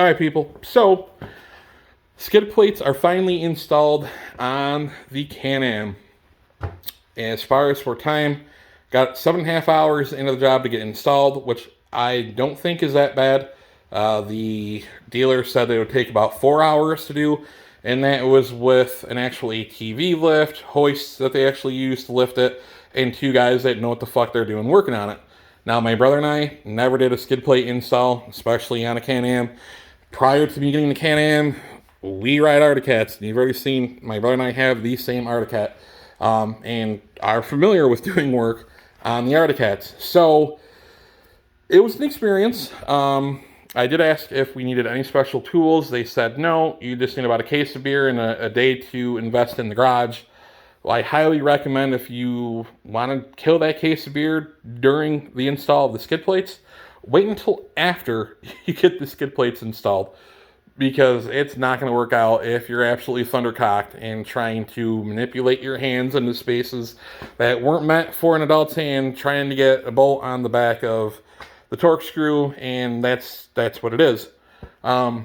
Alright people, so skid plates are finally installed on the Can-Am. As far as for time, got 7.5 hours into the job to get installed, which I don't think is that bad. The dealer said it would take about 4 hours to do, and that was with an actual ATV lift, hoists that they actually used to lift it, and 2 guys that know what the fuck they're doing working on it. Now, my brother and I never did a skid plate install, especially on a Can-Am. Prior to me getting the Can-Am, we ride Arctic Cats, and you've already seen my brother and I have the same Arctic Cat, and are familiar with doing work on the Arctic Cats. So, it was an experience. I did ask if we needed any special tools. They said no, you just need about a case of beer and a day to invest in the garage. Well, I highly recommend, if you want to kill that case of beer during the install of the skid plates, wait until after you get the skid plates installed, because it's not going to work out if you're absolutely thundercocked and trying to manipulate your hands into spaces that weren't meant for an adult's hand, trying to get a bolt on the back of the torque screw, and that's what it is. But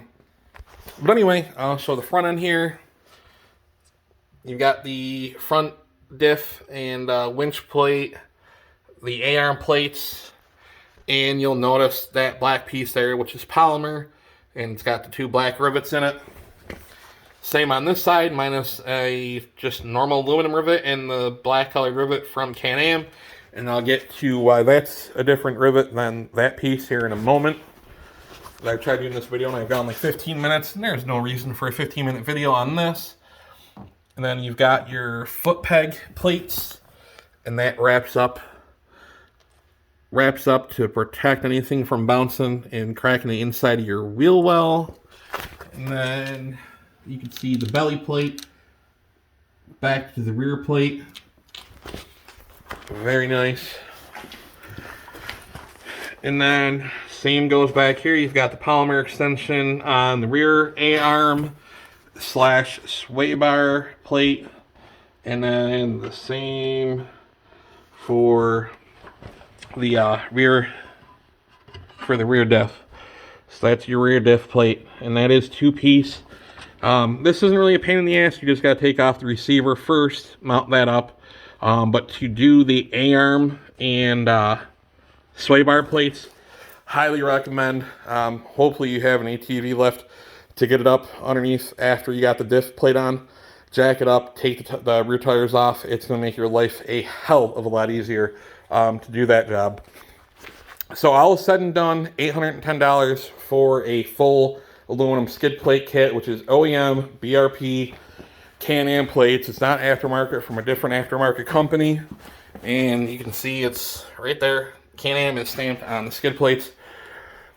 anyway, I'll show the front end here. You've got the front diff and winch plate, the A-arm plates, and you'll notice that black piece there, which is polymer, and it's got the 2 black rivets in it. Same on this side, minus a just normal aluminum rivet and the black colored rivet from Can-Am. And I'll get to why that's a different rivet than that piece here in a moment. I've tried doing this video and I've gone like 15 minutes, and there's no reason for a 15-minute video on this. And then you've got your foot peg plates, and that wraps up to protect anything from bouncing and cracking the inside of your wheel well. And then you can see the belly plate back to the rear plate. Very nice. And then same goes back here. You've got the polymer extension on the rear A-arm / sway bar plate, and then the same for the rear diff. So that's your rear diff plate, and that is 2-piece. This isn't really a pain in the ass. You just got to take off the receiver first, mount that up. But to do the A-arm and sway bar plates, highly recommend. Hopefully you have an ATV lift to get it up underneath after you got the diff plate on. Jack it up, take the rear tires off. It's going to make your life a hell of a lot easier to do that job. So all is said and done, $810 for a full aluminum skid plate kit, which is OEM, BRP, Can-Am plates. It's not aftermarket, from a different aftermarket company. And you can see it's right there. Can-Am is stamped on the skid plates.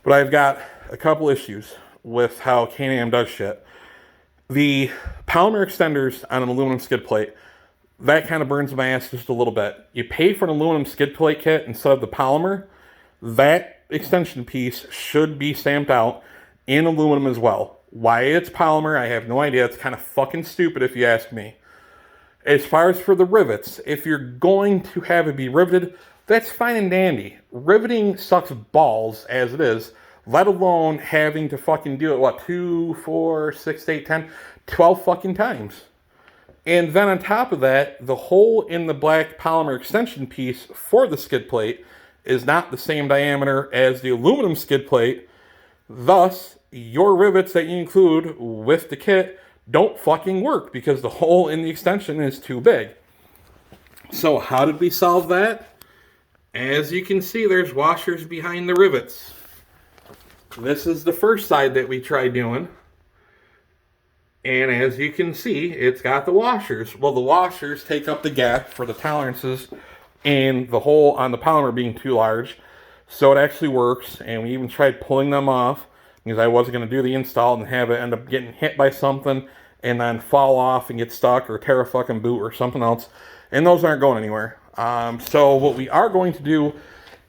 But I've got a couple issues with how Can-Am does shit. The polymer extenders on an aluminum skid plate, that kind of burns my ass just a little bit. You pay for an aluminum skid plate kit instead of the polymer. That extension piece should be stamped out in aluminum as well. Why it's polymer, I have no idea. It's kind of fucking stupid if you ask me. As far as for the rivets, if you're going to have it be riveted, that's fine and dandy. Riveting sucks balls as it is, let alone having to fucking do it, what, 2, 4, 6, 8, 10, 12 fucking times. And then on top of that, the hole in the black polymer extension piece for the skid plate is not the same diameter as the aluminum skid plate. Thus, your rivets that you include with the kit don't fucking work because the hole in the extension is too big. So how did we solve that? As you can see, there's washers behind the rivets. This is the first side that we tried doing. And as you can see, it's got the washers. Well, the washers take up the gap for the tolerances and the hole on the polymer being too large. So it actually works, and we even tried pulling them off because I wasn't going to do the install and have it end up getting hit by something and then fall off and get stuck or tear a fucking boot or something else. And those aren't going anywhere. So what we are going to do,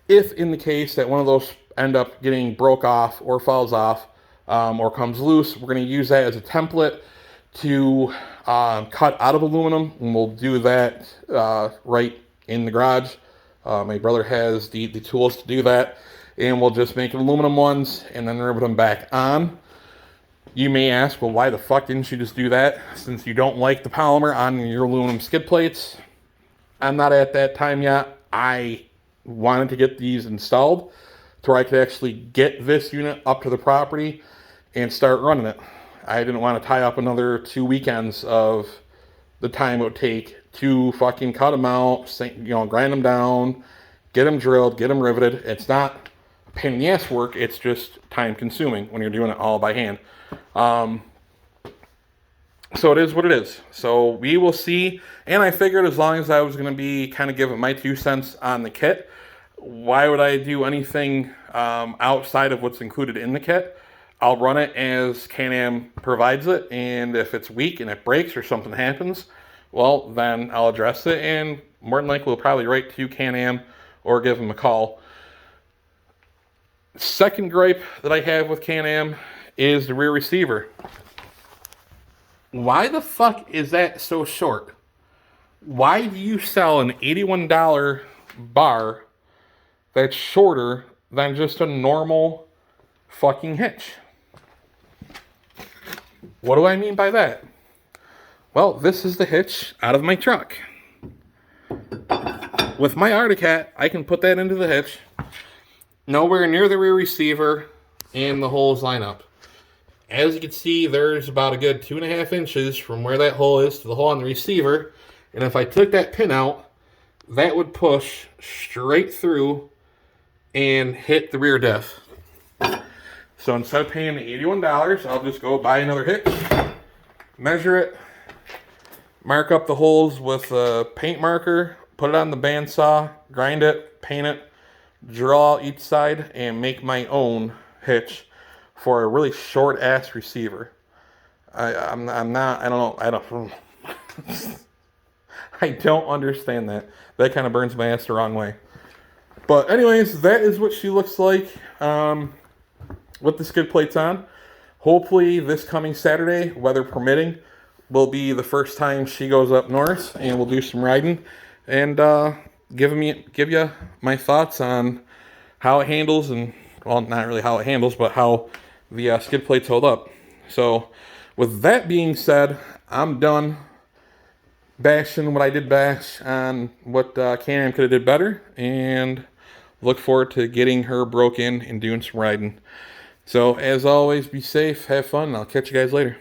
if in the case that one of those end up getting broke off or falls off or comes loose, we're going to use that as a template to cut out of aluminum, and we'll do that right in the garage. My brother has the tools to do that, and we'll just make aluminum ones and then rivet them back on. You may ask, well, why the fuck didn't you just do that since you don't like the polymer on your aluminum skid plates? I'm not at that time yet. I wanted to get these installed to where I could actually get this unit up to the property and start running it. I didn't want to tie up another 2 weekends of the time it would take to fucking cut them out, grind them down, get them drilled, get them riveted. It's not a pain in the ass work. It's just time consuming when you're doing it all by hand. So it is what it is. So we will see. And I figured as long as I was going to be kind of giving my 2 cents on the kit, why would I do anything outside of what's included in the kit? I'll run it as Can-Am provides it. And if it's weak and it breaks or something happens, well, then I'll address it. And more than likely, we'll probably write to Can-Am or give them a call. Second gripe that I have with Can-Am is the rear receiver. Why the fuck is that so short? Why do you sell an $81 bar that's shorter than just a normal fucking hitch? What do I mean by that? Well, this is the hitch out of my truck. With my Arctic Hat, I can put that into the hitch. Nowhere near the rear receiver, and the holes line up. As you can see, there's about a good 2.5 inches from where that hole is to the hole on the receiver. And if I took that pin out, that would push straight through and hit the rear diff. So instead of paying the $81, I'll just go buy another hitch, measure it, mark up the holes with a paint marker, put it on the bandsaw, grind it, paint it, draw each side, and make my own hitch for a really short ass receiver. I don't understand that. That kind of burns my ass the wrong way. But anyways, that is what she looks like with the skid plates on. Hopefully this coming Saturday, weather permitting, will be the first time she goes up north, and we'll do some riding and give you my thoughts on how it handles, and well, not really how it handles, but how the skid plates hold up. So with that being said, I'm done bashing what I did bash on what Can-Am could have did better, and look forward to getting her broke in and doing some riding. So as always, be safe, have fun, and I'll catch you guys later.